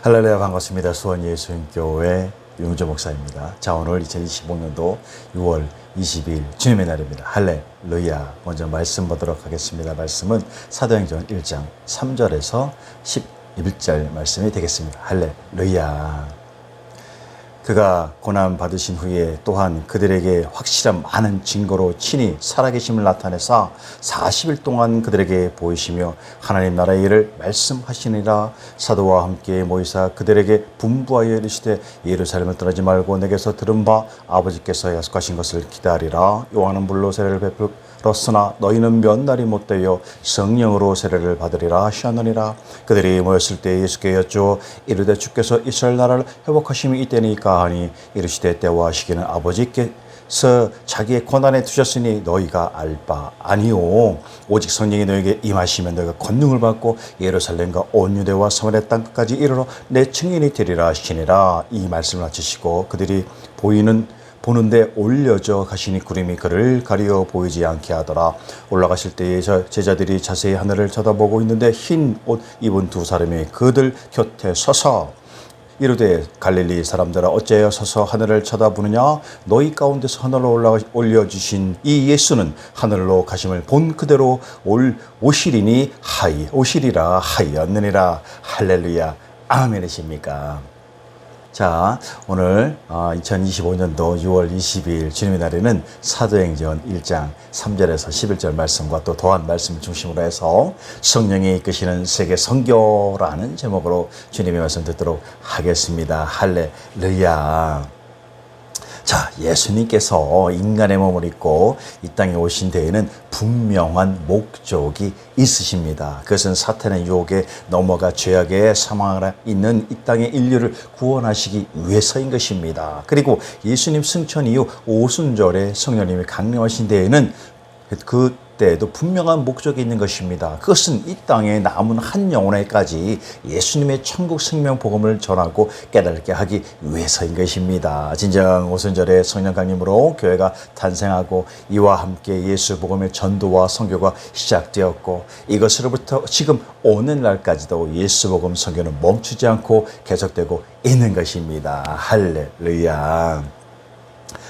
할렐루야, 반갑습니다. 수원예수님교회 윤우조 목사입니다. 자, 오늘 2025년도 6월 20일 주님의 날입니다. 할렐루야. 먼저 말씀 보도록 하겠습니다. 말씀은 사도행전 1장 3절에서 11절 말씀이 되겠습니다. 할렐루야. 그가 고난 받으신 후에 또한 그들에게 확실한 많은 증거로 친히 살아계심을 나타내사 40일 동안 그들에게 보이시며 하나님 나라의 일을 말씀하시니라. 사도와 함께 모이사 그들에게 분부하여 이르시되 예루살렘을 떠나지 말고 내게서 들은 바 아버지께서 약속하신 것을 기다리라. 요한은 물로 세례를 베풀었으나 너희는 몇 날이 못되어 성령으로 세례를 받으리라 하시느니라. 그들이 모였을 때 예수께 여쭈어 이르되 주께서 이스라엘 나라를 회복하심이 이때니까 하니 이르시되 때와 시기는 아버지께서 자기의 권한에 두셨으니 너희가 알 바 아니오. 오직 성령이 너에게 임하시면 너희가 권능을 받고 예루살렘과 온 유대와 사마리아 땅 끝까지 이르러 내 증인이 되리라 하시니라. 이 말씀을 마치시고 그들이 보는데 올려져 가시니 구름이 그를 가리어 보이지 않게 하더라. 올라가실 때에 제자들이 자세히 하늘을 쳐다보고 있는데 흰 옷 입은 두 사람이 그들 곁에 서서 이르되 갈릴리 사람들아 어찌하여 서서 하늘을 쳐다보느냐. 너희 가운데서 하늘로 올려주신 이 예수는 하늘로 가심을 본 그대로 오시리라 하였느니라. 할렐루야. 아멘이십니까? 자, 오늘 2025년도 6월 22일 주님의 날에는 사도행전 1장 3절에서 11절 말씀과 또 도안 말씀을 중심으로 해서 성령이 이끄시는 세계 선교라는 제목으로 주님의 말씀 듣도록 하겠습니다. 할렐루야. 자, 예수님께서 인간의 몸을 입고 이 땅에 오신 데에는 분명한 목적이 있으십니다. 그것은 사탄의 유혹에 넘어가 죄악의 사망하에 있는 이 땅의 인류를 구원하시기 위해서인 것입니다. 그리고 예수님 승천 이후 오순절에 성령님이 강림하신 데에는 그때에도 분명한 목적이 있는 것입니다. 그것은 이 땅에 남은 한 영혼에까지 예수님의 천국 생명 복음을 전하고 깨닫게 하기 위해서인 것입니다. 진정 오순절에 성령 강림으로 교회가 탄생하고 이와 함께 예수 복음의 전도와 선교가 시작되었고 이것으로부터 지금 오늘날까지도 예수 복음 선교는 멈추지 않고 계속되고 있는 것입니다. 할렐루야.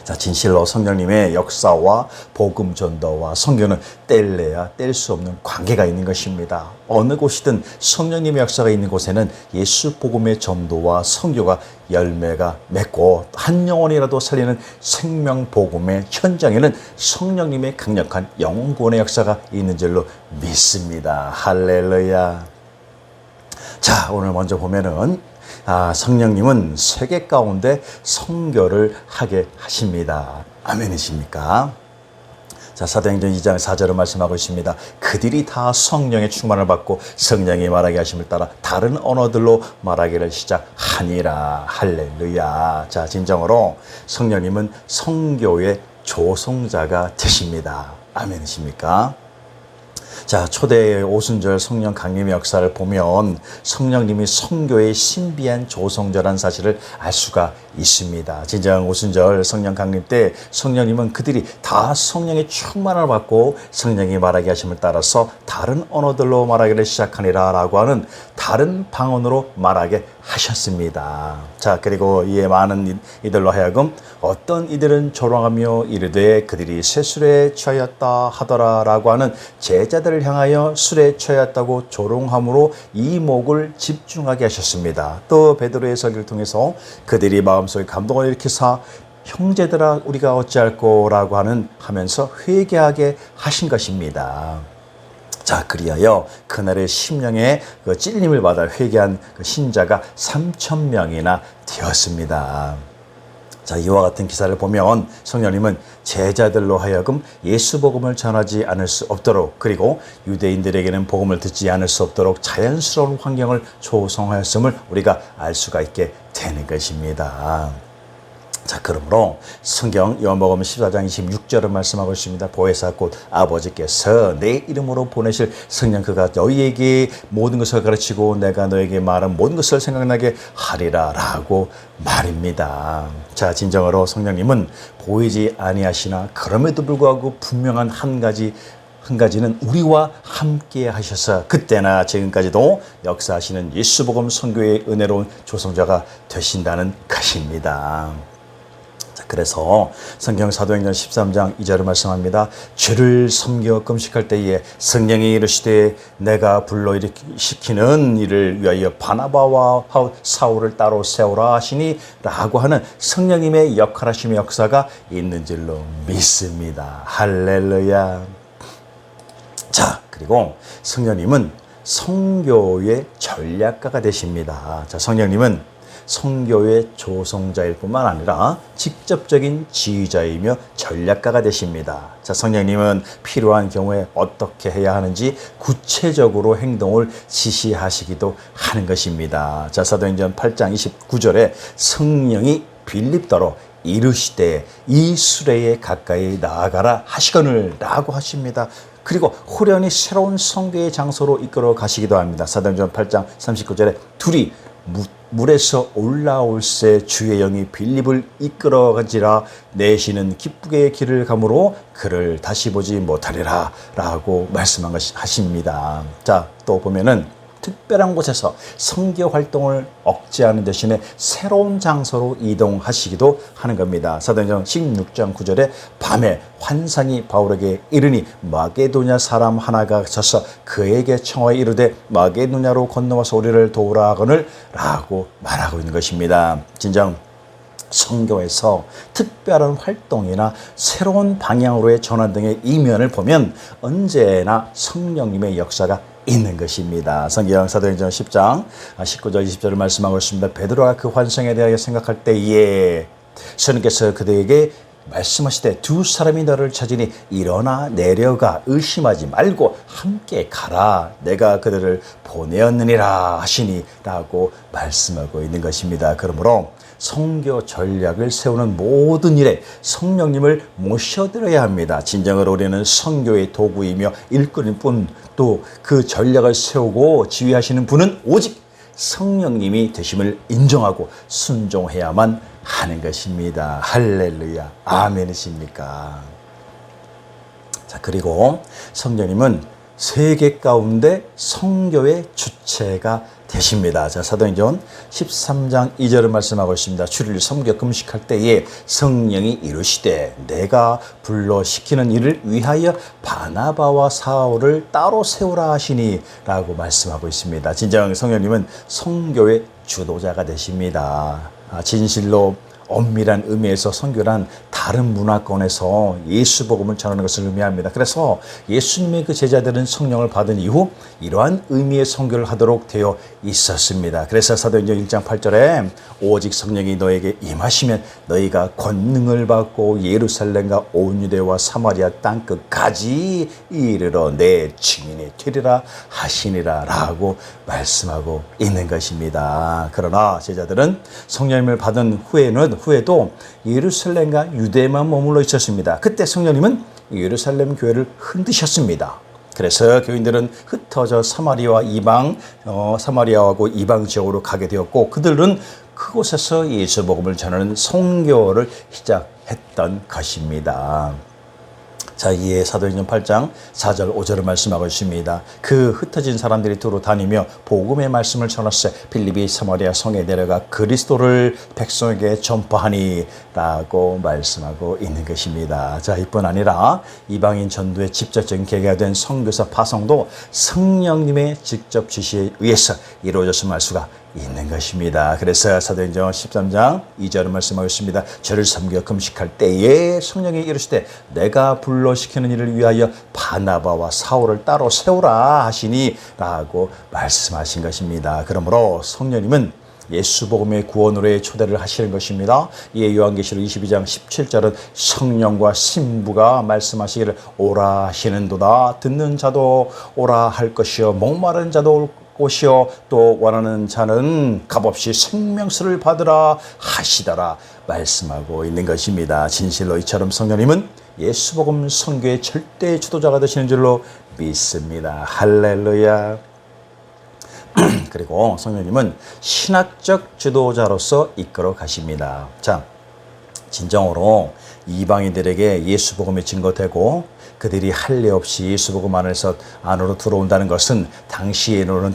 자, 진실로 성령님의 역사와 복음 전도와 선교는 뗄래야 뗄 수 없는 관계가 있는 것입니다. 어느 곳이든 성령님의 역사가 있는 곳에는 예수 복음의 전도와 선교가 열매가 맺고 한 영혼이라도 살리는 생명 복음의 현장에는 성령님의 강력한 영혼 구원의 역사가 있는 줄로 믿습니다. 할렐루야. 자, 오늘 먼저 보면은 성령님은 세계 가운데 선교를 하게 하십니다. 아멘이십니까? 자, 사도행전 2장 4절을 말씀하고 있습니다. 그들이 다 성령의 충만을 받고 성령이 말하게 하심을 따라 다른 언어들로 말하기를 시작하니라. 할렐루야. 자, 진정으로 성령님은 선교의 조성자가 되십니다. 아멘이십니까? 자, 초대 오순절 성령 강림의 역사를 보면 성령님이 선교의 신비한 조성자라는 사실을 알 수가 있습니다. 진정 오순절 성령 강림 때 성령님은 그들이 다 성령의 충만을 받고 성령이 말하게 하심을 따라서 다른 언어들로 말하기를 시작하니라 라고 하는 다른 방언으로 말하게 하셨습니다. 자, 그리고 이에 많은 이들로 하여금 어떤 이들은 조롱하며 이르되 그들이 쇠술에 취하였다 하더라 라고 하는 제자들을 향하여 술에 취하였다고 조롱함으로 이목을 집중하게 하셨습니다. 또 베드로의 설교를 통해서 그들이 마음속에 감동을 일으키사 형제들아 우리가 어찌할꼬 라고 하면서 회개하게 하신 것입니다. 자, 그리하여 그날의 심령의 찔림을 받아 회개한 신자가 3,000명이나 되었습니다. 자, 이와 같은 기사를 보면 성령님은 제자들로 하여금 예수 복음을 전하지 않을 수 없도록 그리고 유대인들에게는 복음을 듣지 않을 수 없도록 자연스러운 환경을 조성하였음을 우리가 알 수가 있게 되는 것입니다. 자, 그러므로 성경 요한복음 14장 26절을 말씀하고 있습니다. 보혜사 곧 아버지께서 내 이름으로 보내실 성령 그가 너희에게 모든 것을 가르치고 내가 너에게 말한 모든 것을 생각나게 하리라 라고 말입니다. 자, 진정으로 성령님은 보이지 아니하시나 그럼에도 불구하고 분명한 한 가지 한 가지는 우리와 함께 하셔서 그때나 지금까지도 역사하시는 예수복음 선교의 은혜로운 조성자가 되신다는 것입니다. 그래서 성경 사도행전 13장 2절을 말씀합니다. 주를 섬겨 금식할 때에 성령이 이르시되 내가 불러시키는 일을 위하여 바나바와 사울을 따로 세우라 하시니 라고 하는 성령님의 역할하심의 역사가 있는 줄로 믿습니다. 할렐루야. 자, 그리고 성령님은 선교의 전략가가 되십니다. 자, 성령님은 선교의 조성자일 뿐만 아니라 직접적인 지휘자이며 전략가가 되십니다. 자, 성령님은 필요한 경우에 어떻게 해야 하는지 구체적으로 행동을 지시하시기도 하는 것입니다. 자, 사도행전 8장 29절에 성령이 빌립더로 이르시되 이 수레에 가까이 나아가라 하시거늘 라고 하십니다. 그리고 호련히 새로운 선교의 장소로 이끌어 가시기도 합니다. 사도행전 8장 39절에 둘이 물에서 올라올새 주의 영이 빌립을 이끌어간지라 내시는 기쁘게 길을 가므로 그를 다시 보지 못하리라 라고 말씀하십니다. 자, 또 보면은 특별한 곳에서 선교 활동을 억제하는 대신에 새로운 장소로 이동하시기도 하는 겁니다. 사도행전 16장 9절에 밤에 환상이 바울에게 이르니 마게도냐 사람 하나가 서서 그에게 청하여 이르되 마게도냐로 건너와서 우리를 도우라 하거늘 라고 말하고 있는 것입니다. 진정 선교에서 특별한 활동이나 새로운 방향으로의 전환 등의 이면을 보면 언제나 성령님의 역사가 있는 것입니다. 성경 사도행전 10장 19절 20절을 말씀하고 있습니다. 베드로가 그 환상에 대하여 생각할 때에 주님께서 그들에게 말씀하시되 두 사람이 너를 찾으니 일어나 내려가 의심하지 말고 함께 가라 내가 그들을 보내었느니라 하시니 라고 말씀하고 있는 것입니다. 그러므로 선교 전략을 세우는 모든 일에 성령님을 모셔드려야 합니다. 진정으로 우리는 선교의 도구이며 일꾼일 뿐 또 그 전략을 세우고 지휘하시는 분은 오직 성령님이 되심을 인정하고 순종해야만 하는 것입니다. 할렐루야. 아멘이십니까? 자, 그리고 성령님은 세계 가운데 선교의 주체가 되십니다. 자, 사도행전 13장 2절을 말씀하고 있습니다. 주를 섬겨 금식할 때에 성령이 이르시되 내가 불러 시키는 일을 위하여 바나바와 사울을 따로 세우라 하시니 라고 말씀하고 있습니다. 진정 성령님은 선교의 주도자가 되십니다. 진실로 엄밀한 의미에서 선교란 다른 문화권에서 예수 복음을 전하는 것을 의미합니다. 그래서 예수님의 그 제자들은 성령을 받은 이후 이러한 의미의 선교를 하도록 되어 있었습니다. 그래서 사도행전 1장 8절에 오직 성령이 너에게 임하시면 너희가 권능을 받고 예루살렘과 온 유대와 사마리아 땅끝까지 이르러 내 증인이 되리라 하시니라 라고 말씀하고 있는 것입니다. 그러나 제자들은 성령님을 받은 후에도 예루살렘과 유대만 머물러 있었습니다. 그때 성령님은 예루살렘 교회를 흔드셨습니다. 그래서 교인들은 흩어져 사마리아하고 이방 지역으로 가게 되었고 그들은 그곳에서 예수 복음을 전하는 선교를 시작했던 것입니다. 자, 이에 사도행전 8장 4절 5절을 말씀하고 있습니다. 그 흩어진 사람들이 두루 다니며 복음의 말씀을 전하세 빌립이 사마리아 성에 내려가 그리스도를 백성에게 전파하니 라고 말씀하고 있는 것입니다. 자, 이뿐 아니라 이방인 전도의 직접적인 계기가 된 선교사 파송도 성령님의 직접 지시에 의해서 이루어졌음을 알 수가 있는 것입니다. 그래서 사도행전 13장 2절을 말씀하고 있습니다. 저를 섬겨 금식할 때에 성령이 이르시되 내가 불러시키는 일을 위하여 바나바와 사울을 따로 세우라 하시니 라고 말씀하신 것입니다. 그러므로 성령님은 예수 복음의 구원으로의 초대를 하시는 것입니다. 이에 요한계시록 22장 17절은 성령과 신부가 말씀하시기를 오라 하시는도다. 듣는 자도 오라 할 것이요 목마른 자도 올 곳이요 또 원하는 자는 값없이 생명수를 받으라 하시더라 말씀하고 있는 것입니다. 진실로 이처럼 성령님은 예수복음 선교의 절대 주도자가 되시는 줄로 믿습니다. 할렐루야. 그리고 성령님은 신학적 주도자로서 이끌어 가십니다. 자, 진정으로 이방인들에게 예수 복음이 증거되고 그들이 할례 없이 예수 복음 안으로 들어온다는 것은 당시에는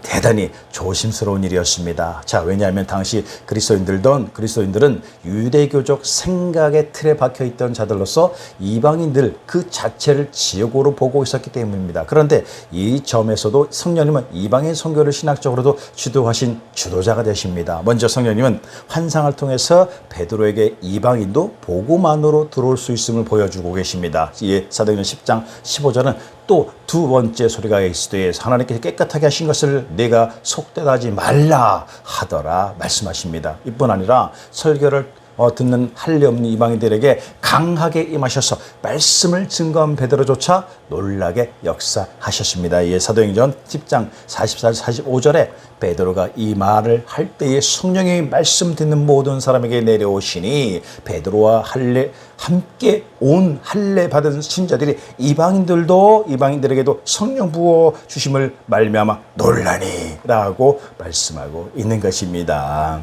대단히 조심스러운 일이었습니다. 자, 왜냐하면 당시 그리스도인들은 유대교적 생각의 틀에 박혀 있던 자들로서 이방인들 그 자체를 지역으로 보고 있었기 때문입니다. 그런데 이 점에서도 성령님은 이방인 선교를 신학적으로도 주도하신 주도자가 되십니다. 먼저 성령님은 환상을 통해서 베드로에게 이방인도 복음 안으로 들어올 수 있음을 보여주고 계십니다. 이에 사도행전 10장 15절은 또 두 번째 소리가 있으되 하나님께서 깨끗하게 하신 것을 내가 속되하지 말라 하더라 말씀하십니다. 이뿐 아니라 설교를 듣는 할례 없는 이방인들에게 강하게 임하셔서 말씀을 증거한 베드로조차 놀라게 역사하셨습니다. 이에 사도행전 10장 44, 45절에 베드로가 이 말을 할 때에 성령이 말씀 듣는 모든 사람에게 내려오시니 베드로와 함께 온 할례 받은 신자들이 이방인들에게도 성령 부어 주심을 말미암아 놀라니 라고 말씀하고 있는 것입니다.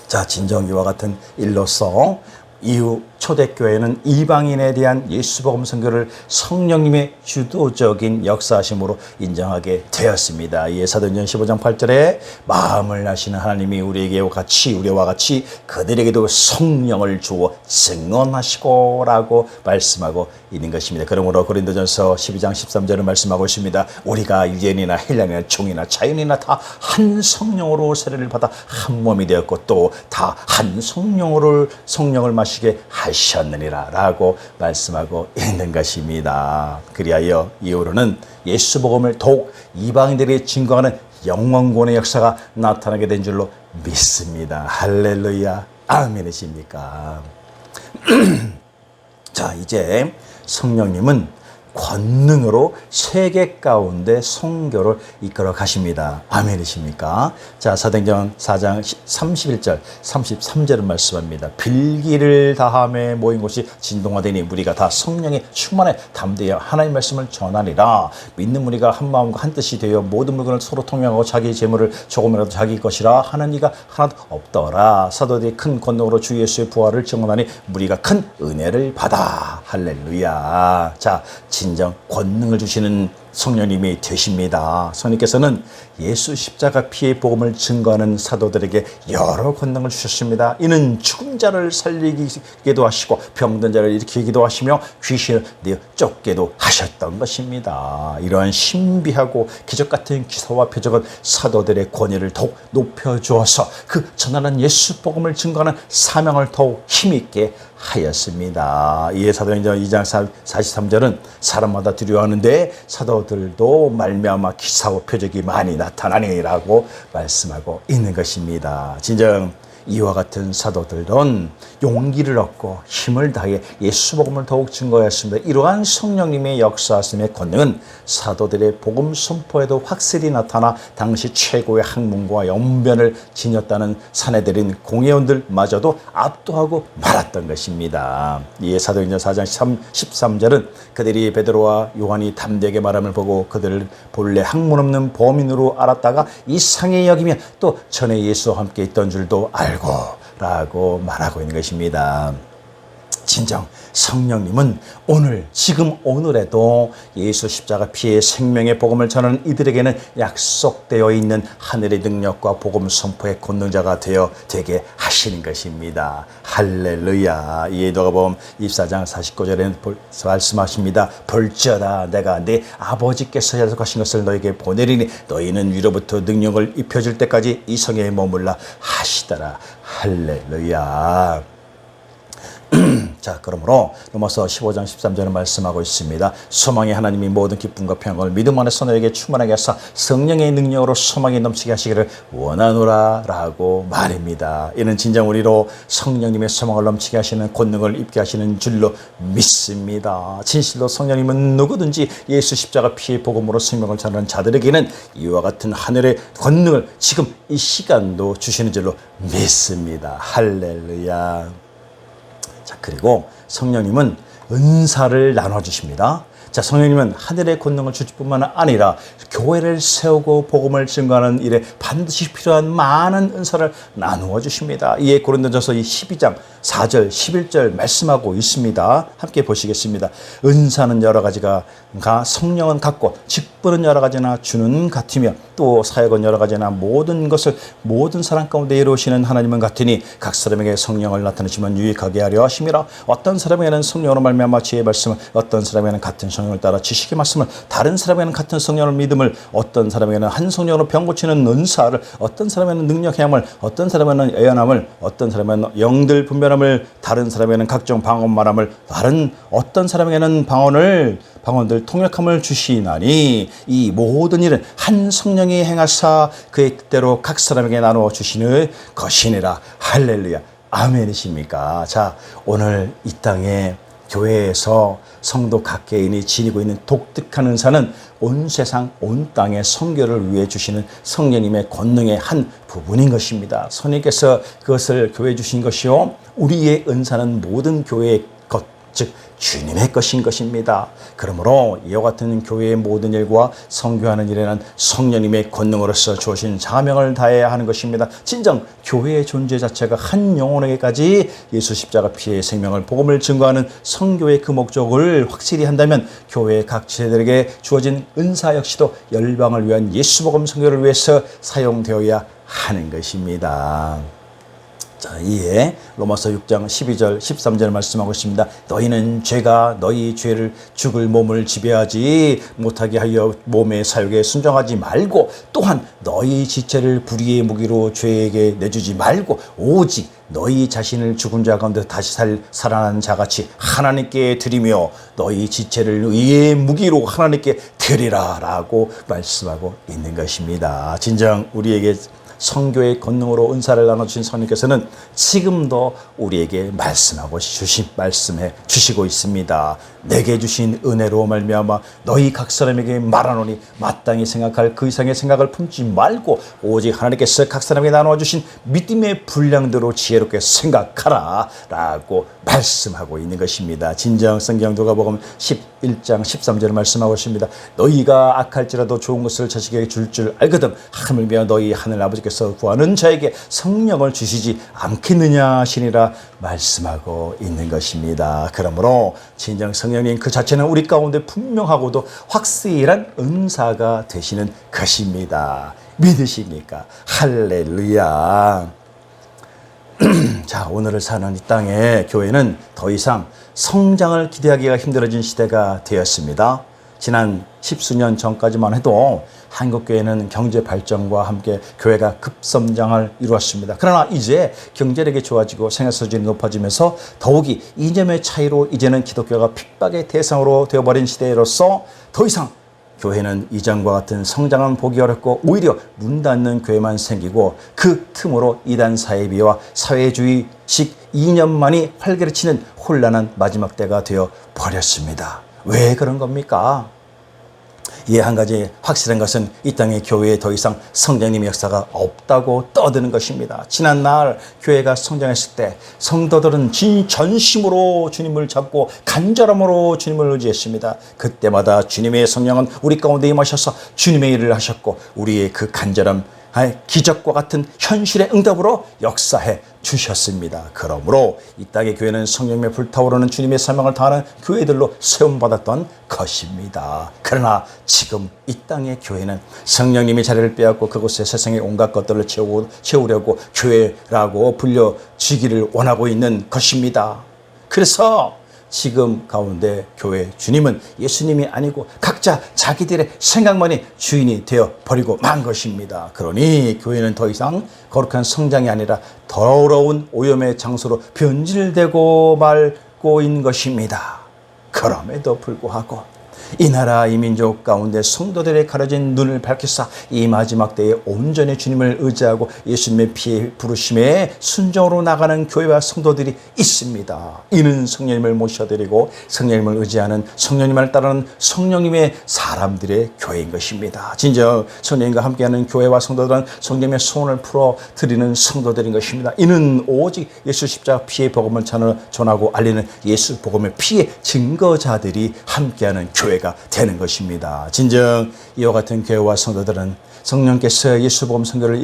자, 진정 이와 같은 일로서 이후 초대교회는 이방인에 대한 예수복음 선교를 성령님의 주도적인 역사하심으로 인정하게 되었습니다. 이에 사도행전 15장 8절에 마음을 아시는 하나님이 우리와 같이 그들에게도 성령을 주어 증언하시고 라고 말씀하고 있는 것입니다. 그러므로 고린도전서 12장 13절을 말씀하고 있습니다. 우리가 유대인이나 헬라인이나 종이나 자연이나 다 한 성령으로 세례를 받아 한 몸이 되었고 또 다 한 성령을 마시게 하셨느니라 라고 말씀하고 있는 것입니다. 그리하여 이후로는 예수 복음을 더욱 이방인들이 증거하는 영원권의 역사가 나타나게 된 줄로 믿습니다. 할렐루야. 아멘이십니까? 자, 이제 성령님은 권능으로 세계 가운데 선교를 이끌어 가십니다. 아멘이십니까? 자, 사도행전 4장 31절, 33절을 말씀합니다. 빌기를 다함에 모인 곳이 진동하되니 우리가 다 성령의 충만에 담대하여 하나님 말씀을 전하리라. 믿는 무리가 한 마음과 한 뜻이 되어 모든 물건을 서로 통용하고 자기 재물을 조금이라도 자기 것이라 하는 이가 하나도 없더라. 사도들이 큰 권능으로 주 예수의 부활을 증언하니 무리가 큰 은혜를 받아. 할렐루야. 자, 진정 권능을 주시는 성령님이 되십니다. 성령께서는 예수 십자가 피의 복음을 증거하는 사도들에게 여러 권능을 주셨습니다. 이는 죽은 자를 살리기도 하시고 병든 자를 일으키기도 하시며 귀신을 내어 쫓게도 하셨던 것입니다. 이러한 신비하고 기적 같은 기사와 표적은 사도들의 권위를 더욱 높여주어서 그 전하는 예수 복음을 증거하는 사명을 더욱 힘있게 하였습니다. 이에 사도행전 2장 43절은 사람마다 두려워하는데 사도들도 말미암아 기사와 표적이 많이 나타나니라고 말씀하고 있는 것입니다. 진정 이와 같은 사도들은 용기를 얻고 힘을 다해 예수 복음을 더욱 증거했습니다. 이러한 성령님의 역사하심의 권능은 사도들의 복음 선포에도 확실히 나타나 당시 최고의 학문과 연변을 지녔다는 사내들인 공회원들마저도 압도하고 말았던 것입니다. 이에 사도행전 4장 13절은 그들이 베드로와 요한이 담대하게 말함을 보고 그들을 본래 학문 없는 범인으로 알았다가 이상히 여기며 또 전에 예수와 함께 있던 줄도 알고 라고 말하고 있는 것입니다. 진정 성령님은 지금 오늘에도 예수 십자가 피의 생명의 복음을 전하는 이들에게는 약속되어 있는 하늘의 능력과 복음 선포의 권능자가 되게 하시는 것입니다. 할렐루야. 이에 누가복음 24장 49절에 말씀하십니다. 볼지어다 내가 내 아버지께서 약속하신 것을 너에게 보내리니 너희는 위로부터 능력을 입혀줄 때까지 이 성에 머물라 하시더라. 할렐루야. 자, 그러므로 로마서 15장 13절은 말씀하고 있습니다. 소망의 하나님이 모든 기쁨과 평안을 믿음 안에서 너에게 충만하게 하사 성령의 능력으로 소망이 넘치게 하시기를 원하노라 라고 말입니다. 이는 진정 우리로 성령님의 소망을 넘치게 하시는 권능을 입게 하시는 줄로 믿습니다. 진실로 성령님은 누구든지 예수 십자가 피의 복음으로 생명을 전하는 자들에게는 이와 같은 하늘의 권능을 지금 이 시간도 주시는 줄로 믿습니다. 할렐루야. 자, 그리고 성령님은 은사를 나눠주십니다. 자, 성령님은 하늘의 권능을 주실 뿐만 아니라 교회를 세우고 복음을 증거하는 일에 반드시 필요한 많은 은사를 나누어 주십니다. 이에 고린도전서 12장 4절, 11절 말씀하고 있습니다. 함께 보시겠습니다. 은사는 여러 가지가 성령은 같고 직분은 여러 가지나 주는 같으며 또 사역은 여러 가지나 모든 것을 모든 사람 가운데 이루시는 하나님은 같으니 각 사람에게 성령을 나타내시면 유익하게 하려 하심이라. 어떤 사람에게는 성령으로 말미암아 지혜의 말씀을, 어떤 사람에게는 같은 성령을 따라 지식의 말씀을, 다른 사람에게는 같은 성령을 믿음을, 어떤 사람에게는 한 성령으로 병 고치는 은사를, 어떤 사람에게는 능력 행함을, 어떤 사람에게는 예언함을, 어떤 사람에게는 영들 분별함을, 다른 사람에게는 각종 방언 말함을, 다른 어떤 사람에게는 방언들 통역함을 주시나니 이 모든 일은 한 성령이 행하사 그의 뜻대로 각 사람에게 나누어 주시는 것이니라. 할렐루야. 아멘이십니까? 자, 오늘 이 땅에 교회에서 성도 각 개인이 지니고 있는 독특한 은사는 온 세상 온 땅의 선교를 위해 주시는 성령님의 권능의 한 부분인 것입니다. 성령께서 그것을 교회에 주신 것이요, 우리의 은사는 모든 교회의 것, 즉 주님의 것인 것입니다. 그러므로 이와 같은 교회의 모든 일과 선교하는 일에는 성령님의 권능으로서 주어진 사명을 다해야 하는 것입니다. 진정 교회의 존재 자체가 한 영혼에게까지 예수 십자가 피의 생명을 복음을 증거하는 선교의 그 목적을 확실히 한다면 교회의 각 지체들에게 주어진 은사 역시도 열방을 위한 예수 복음 선교를 위해서 사용되어야 하는 것입니다. 자, 이에 로마서 6장 12절 13절 말씀하고 있습니다. 너희는 죄가 너희 죄를 죽을 몸을 지배하지 못하게 하여 몸의 사욕에 순종하지 말고, 또한 너희 지체를 불의의 무기로 죄에게 내주지 말고 오직 너희 자신을 죽은 자 가운데 다시 살아난 자같이 하나님께 드리며 너희 지체를 의의 무기로 하나님께 드리라 라고 말씀하고 있는 것입니다. 진정 우리에게 성교의 권능으로 은사를 나눠주신 성령께서는 지금도 우리에게 말씀해 주시고 있습니다. 내게 주신 은혜로 말미암아 너희 각 사람에게 말하노니 마땅히 생각할 그 이상의 생각을 품지 말고 오직 하나님께서 각 사람에게 나누어 주신 믿음의 분량대로 지혜롭게 생각하라 라고 말씀하고 있는 것입니다. 진정 성경 누가복음 11장 13절을 말씀하고 있습니다. 너희가 악할지라도 좋은 것을 자식에게 줄 알거든 하물며 너희 하늘 아버지께서 구하는 자에게 성령을 주시지 않겠느냐 하시니라 말씀하고 있는 것입니다. 그러므로 진정 성령님 그 자체는 우리 가운데 분명하고도 확실한 은사가 되시는 것입니다. 믿으십니까? 할렐루야. 자, 오늘을 사는 이 땅에 교회는 더 이상 성장을 기대하기가 힘들어진 시대가 되었습니다. 지난 십수년 전까지만 해도 한국교회는 경제 발전과 함께 교회가 급성장을 이루었습니다. 그러나 이제 경제력이 좋아지고 생활 수준이 높아지면서 더욱이 이념의 차이로 이제는 기독교가 핍박의 대상으로 되어버린 시대로서 더 이상 교회는 이전과 같은 성장은 보기 어렵고 오히려 문 닫는 교회만 생기고 그 틈으로 이단 사회비와 사회주의식 이념만이 활개를 혼란한 마지막 때가 되어 버렸습니다. 왜 그런 겁니까? 이에 한 가지 확실한 것은 이 땅의 교회에 더 이상 성령님의 역사가 없다고 떠드는 것입니다. 지난날 교회가 성장했을 때 성도들은 진전심으로 주님을 잡고 간절함으로 주님을 의지했습니다. 그때마다 주님의 성령은 우리 가운데 임하셔서 주님의 일을 하셨고 우리의 그 간절함 기적과 같은 현실의 응답으로 역사해 주셨습니다. 그러므로 이 땅의 교회는 성령님의 불타오르는 주님의 사명을 다하는 교회들로 세움받았던 것입니다. 그러나 지금 이 땅의 교회는 성령님이 자리를 빼앗고 그곳에 세상의 온갖 것들을 채우려고 교회라고 불려지기를 원하고 있는 것입니다. 그래서 지금 가운데 교회 주님은 예수님이 아니고 각자 자기들의 생각만이 주인이 되어 버리고 만 것입니다. 그러니 교회는 더 이상 거룩한 성장이 아니라 더러운 오염의 장소로 변질되고 말고 있는 것입니다. 그럼에도 불구하고 이 나라 이 민족 가운데 성도들의 가려진 눈을 밝히사 이 마지막 때에 온전히 주님을 의지하고 예수님의 피의 부르심에 순종으로 나가는 교회와 성도들이 있습니다. 이는 성령님을 모셔드리고 성령님을 의지하는 성령님을 따르는 성령님의 사람들의 교회인 것입니다. 진정 성령님과 함께하는 교회와 성도들은 성령님의 소원을 풀어드리는 성도들인 것입니다. 이는 오직 예수 십자가 피의 복음을 전하고 알리는 예수 복음의 피의 증거자들이 함께하는 교회가 되는 것입니다. 진정 이와 같은 교회와 성도들은 성령께서 예수복음 선교를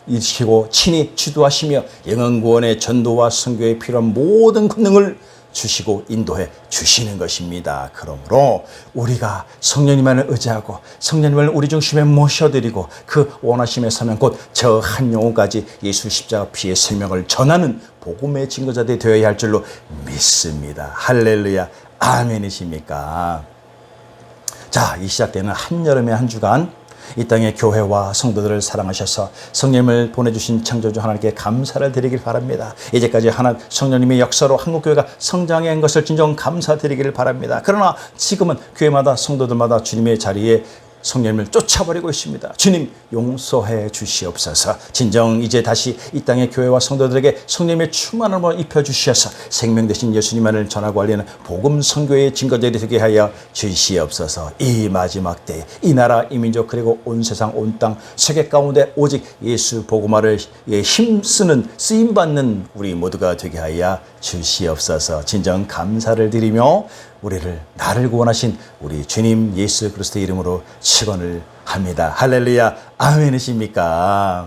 일으키고 친히 주도하시며 영혼구원의 전도와 선교에 필요한 모든 권능을 주시고 인도해 주시는 것입니다. 그러므로 우리가 성령님만을 의지하고 성령님을 우리 중심에 모셔드리고 그 원하심의 사명 곧 저 한 영혼까지 예수 십자가 피의 생명을 전하는 복음의 증거자들이 되어야 할 줄로 믿습니다. 할렐루야. 아멘이십니까? 자, 이 시작되는 한여름의 한 주간 이 땅의 교회와 성도들을 사랑하셔서 성령님을 보내주신 창조주 하나님께 감사를 드리길 바랍니다. 이제까지 성령님의 역사로 한국교회가 성장한 것을 진정 감사드리기를 바랍니다. 그러나 지금은 교회마다 성도들마다 주님의 자리에 성령님을 쫓아버리고 있습니다. 주님 용서해 주시옵소서. 진정 이제 다시 이 땅의 교회와 성도들에게 성령님의 충만함을 입혀주셔서 생명 되신 예수님만을 전하고 알리는 복음 선교의 증거자들이 되게 하여 주시옵소서. 이 마지막 때에 이 나라 이 민족 그리고 온 세상 온 땅 세계 가운데 오직 예수 복음화를 힘쓰는 쓰임받는 우리 모두가 되게 하여 주시옵소서. 진정 감사를 드리며 나를 구원하신 우리 주님 예수 그리스도의 이름으로 축원을 합니다. 할렐루야. 아멘이십니까?